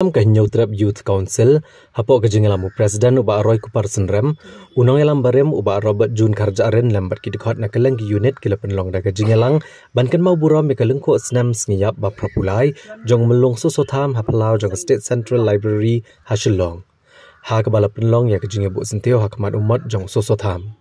program ka Nyautrap Youth Council hapo ka jingelamu Presiden uba Roy Kupar Senrem unang elam barem uba Robert Jun Karjaren lambat ki dikhat na keleng unit kila penlong da ka jingelang bankan mau buram me kelengko snam ngiyap ba propulai jong melong sosotham hapalau jong State Central Library Hashilong ha ka bala penlong ya ka jingebu senteo hakmat umat jong sosotham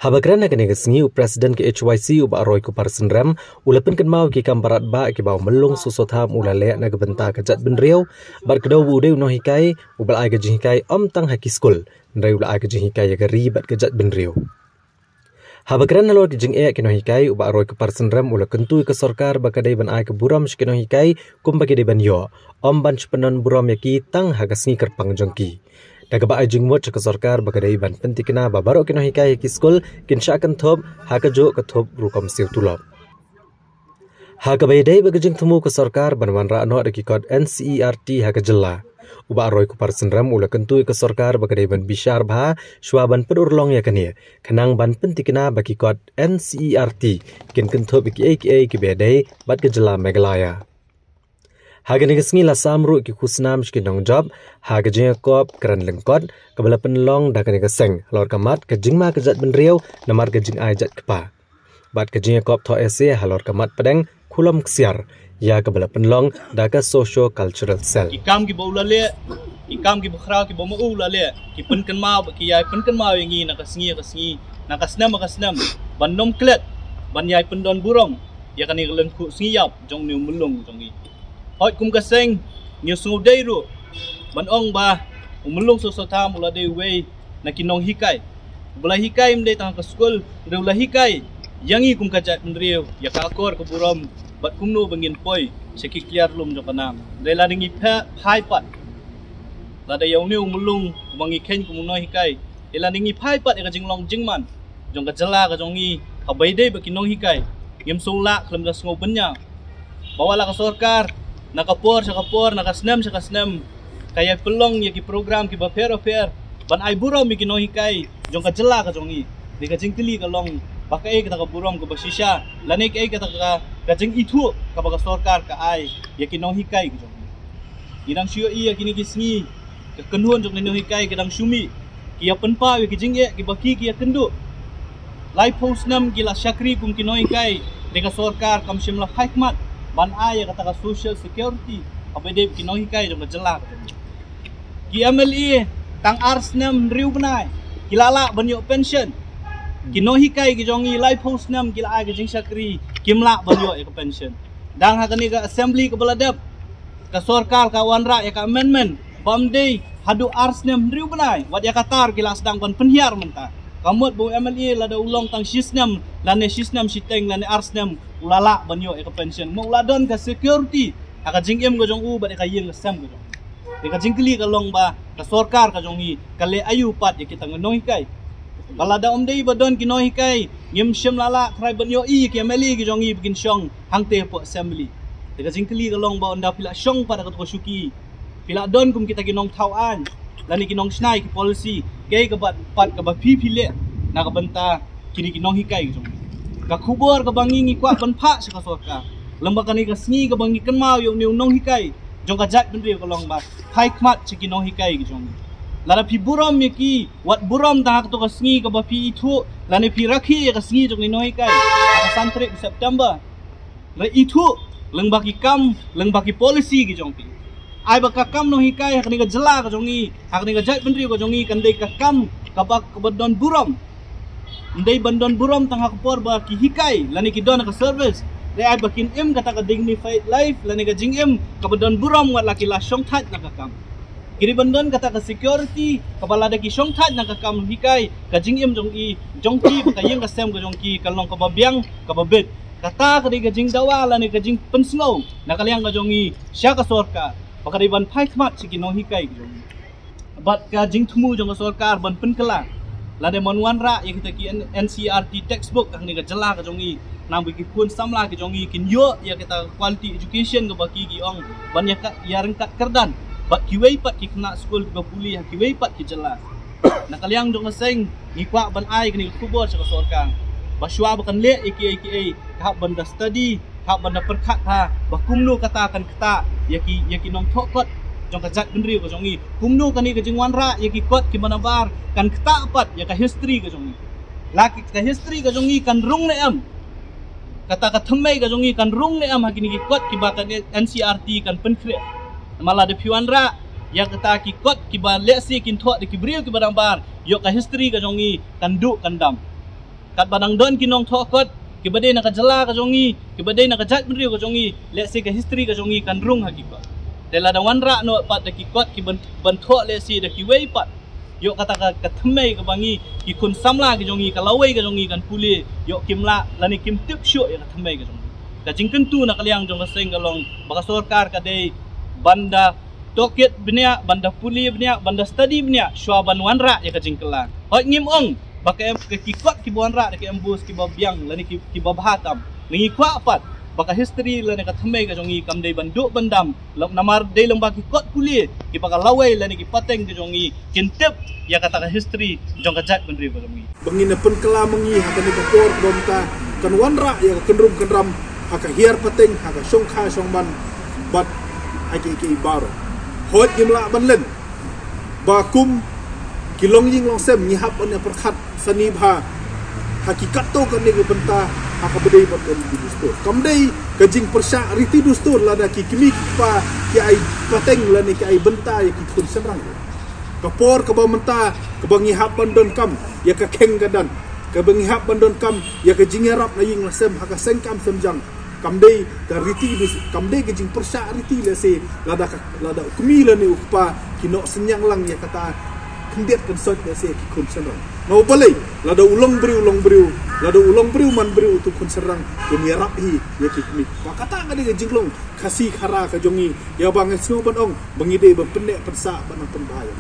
Habakran na kaniga singi Presiden ke HYC uba Roy Kupar Senrem ulapin kan mau ki kambarat ba ki bau melong sosotham ulale na gebenta kajat benriau bar kedau bude uno hikai ubal ai gajing hikai tang haki skul ndai ula ai gajing hikai ya gari bat kajat benriau Habakran na lor gajing e kino hikai uba Roy Kupar Senrem ula kentu ke sarkar bakadai ban ai ke buram shkino hikai kum bagi de ban yo ban penon buram yaki tang hagasngi kerpang jongki Dagaba ay jingmot sa sarkar bagay ban pentikna babaro kino hikai ki skul kinsha kan thop hakajo ka thop rukom siu tulop Hakabay day bagajing tumu ka sarkar banwan ra ano rekikod NCERT hakajalla uba Roy Kupar Senrem ula kentu ka sarkar bagay ban bishar bha shwaban pedurlong ya kania kanang ban pentikna bakikod NCERT kin kenthop ki ki bedai bat kajalla megalaya Haga ni kesngi la samru ki kusnam shkinong job haga jing kop keran lengkot kabala penlong da kani keseng lor kamat ke jingma kejat benriau namar ke jing ajat kepa bat ke jing kop tho ese halor kamat pedeng kulam ksiar ya kabala penlong da ka socio cultural cell ikam ki boula le ikam ki bukhra ki bomu ula le ki penkan ma ki yai penkan ma wingi na kasngi na kasnam bandom klet ban yai pendon burong ya kani lengku sngiyap jong niu mulung jong ni Hoi kum kaseng nyu sungu deiru ban ong ba umulong sosotham ula dei wei na kinong hikai bula hikai mde tang ka skul ula hikai yangi kum kajat mdriu ya ka akor ko buram bat kumno bangin poi seki clear lum jo kanam dei la dingi phai pat la dei yau ni umulong bangi ken kum no hikai ela dingi phai pat ka jinglong jingman jong ka jala ka jongi ka bai dei ba kinong hikai ngem sula khlem da sngo benya bawala ka sarkar nakapor nakasnem kaya pelong ya ki program ki baper ban ai buram mi kino hikai jong ka jela ka jongi de ka jingtili ka long bakai ka ka buram ka basisha lane ka ka jing itu ka baga sarkar ka ai ya kino hikai ka jongi idang sio iya kini kisngi ka kenhuan jong kino hikai ka dang sumi ki ya penpa ki jing ki baki ki ya kendu lai post nam ki la shakri kum kino hikai de ka sarkar kam shimla hikmat ban aya kata social security abede kino hikai jong jelak ki MLE tang arsnam riu benai kilala banyo pension kino hikai ki jongi life house nam kila aya jing sakri kimla banyo e pension dang hakani ka assembly ka baladap ka sarkar ka wanra ya ka amendment bamdei hadu arsnam riu benai wat ya katar kila sedang ban penhiar menta kamut bu MLE lada ulong tang sisnam lane sisnam siteng lane arsnam ulala banyo e ka pension mo uladon ka security aka jingem go jong u ba ka yeng sam go de ka jingkli ka long ba ka sarkar ka jong hi ka le ayu pat ye kita ngono hikai balada omdei badon kino hikai ngem shem lala krai banyo i ki MLE ki jong hi bikin shong hangte po assembly de ka jingkli ka long ba onda pila shong pada ka to shuki pila don kum kita kinong tauan lani kinong snai ki policy gay ka bat pat ka ba pipile na ka banta kini kinong hikai jong ka khubor ka bangi ngi kwa ban pha sa ka sarkar lamba kani ka sngi ka bangi kan mau yo niu nong hikai jong ka jat bendri ka long ba phai khmat chi kinong hikai ki jong lara phi buram me ki wat buram ta ka to ka sngi ka ba phi ithu lani phi rakhi ka sngi jong ni no hikai ka santre September la ithu lengba ki kam lengba ki policy ki jong pi ai ba ka kam no hikai hakni ka jela ka jongi hakni ka jat bendri ka jongi kan dei ka kam ka ba ka badon buram ndai bandon buram tang hakpor ba ki hikai lani ki don ka service dai ai bakin kata ka dignified life lani ka jingem ka badon buram wat laki la shong that na ka kam kiri bandon kata ka security ka balada ki shong that na ka kam hikai ka jingem jongki ba ka yeng ka sem ka jongki ka long ka babyang ka babet kata ka dei ka jing dawa lani ka jing pensngo na kalyang ka jongi sya ka sarkar bakari ban phai khmat chi kino hikai ki jongi bat ka jing thumu jong ka sarkar ban penkala lade manuan ra ya kita ki NCERT textbook ang ni ka jala ka jongi nang bigi pun samla ka jongi kin yo ya kita quality education ka baki ki ong banyak ka yareng kat kerdan bat ki wei pat ki kena school ka puli ki wei pat ki jala na kalyang jong seng ni kwa ban ai ki kubor sa sarkar baswa bakan le aka ka ban da study hak banda perkat ha bakumnu katakan kata yaki nong thokot jong kajat bendri ko jongi kumnu kani ke jingwan ra yaki kot ki manabar kan kata pat ya ka history ko jongi laki ka history ko jongi kan rung ne am kata ka thamai ko jongi kan rung ne am hakini ki kot ki bakan NCRT kan penkre malah de piwan ra yang kata ki kot ki ba lesi kin thok de ki bril ki badang bar yo ka history ko jongi kan du kan dam kat badang don ki nong thokot ki badai nak jala ka jongi ki badai nak jat bendri ko jongi lesi ka history ka jongi kan rung hakiko dela da wanra no pat de ki kot ki ban thok lesi de ki wei pat yo kata ka thamai ka bangi ki kun samla ki jongi ka lawai ka jongi kan puli yo kimla lani kim tip syo ya ka thamai ka jongi ka jingken tu nak liang jong ka seng kalong baka sarkar ka dei banda toket benia banda puli benia banda study benia syuaban wanra ya ka jingkelang hot ngim ong baka em ke kikot ki wanra de ke embus ki babyang lani ki babhatam ngi kwa pat baka history lani ka thamai ka jongi kam dei banduk bandam namar dei lomba kikot puli ki baka lawai lani ki pateng ki jongi kintep ya kata ka history jong ka jat bendri ko jongi bangin pen kala mengi hakani ka por domta kan wanra ya kendrum kendram haka hiar pateng haka songkha songban bat aki baro hot jimla banlen bakum kilong ying long sem nyihap on perkhat sani bha hakikat to kan ni benta haka bedai bat kan dustur kamdei kajing persya riti dustur lada ki kimi pa ki ai pateng lani ki ai benta ya ki kun serang kapor ka ba menta ka ba ngihap bandon kam ya ka keng gadan ka ba ngihap bandon kam ya ka jingerap na ying long sem haka sengkam semjang kamdei ka riti dus kamdei ke jing persya riti lese lada kumila ni ukpa kino senyang lang ya kata kendiat kan sot lese ki kun serang no balai lada ulong briu man briu tu kun serang dunia rapi ya ki kmi kata ngadi ke jinglong kasih khara ka jongi ya bang esno ban ong bangide ban pendek persa ban pembahaya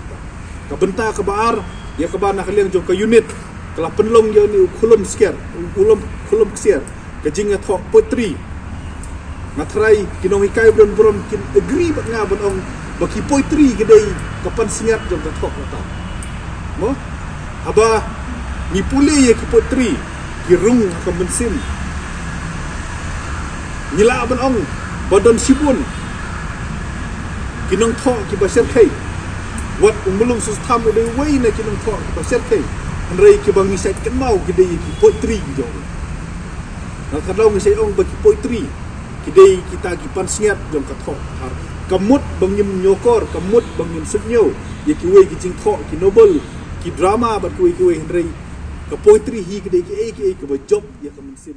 ka benta ka baar ya ka bana kaliang jong ka unit kala penlong yo ni kulum skier kulum ksier ka jinga thok potri matrai kinong ikai bron bron kin agree bat nga ban ong baki poetry gidei kapan singat jong ka thok lata mo aba ni puli ye ki poetry ki rung ka bensin nila ban ong badon sibun kinong thok ki basir kai wat umulung sustam de wei na kinong thok ki basir kai andrei ki bang isai kan mau gidei ki poetry jong na kadlaw ngisai ong baki poetry kidei kita gipan siat jong kathok har kamut bangim nyokor kamut bangim sutnyo ye kiwe ki jing thok ki novel ki drama bat kiwe hendrei ka poetry hi kidei ki e ki ba job ya ka mensin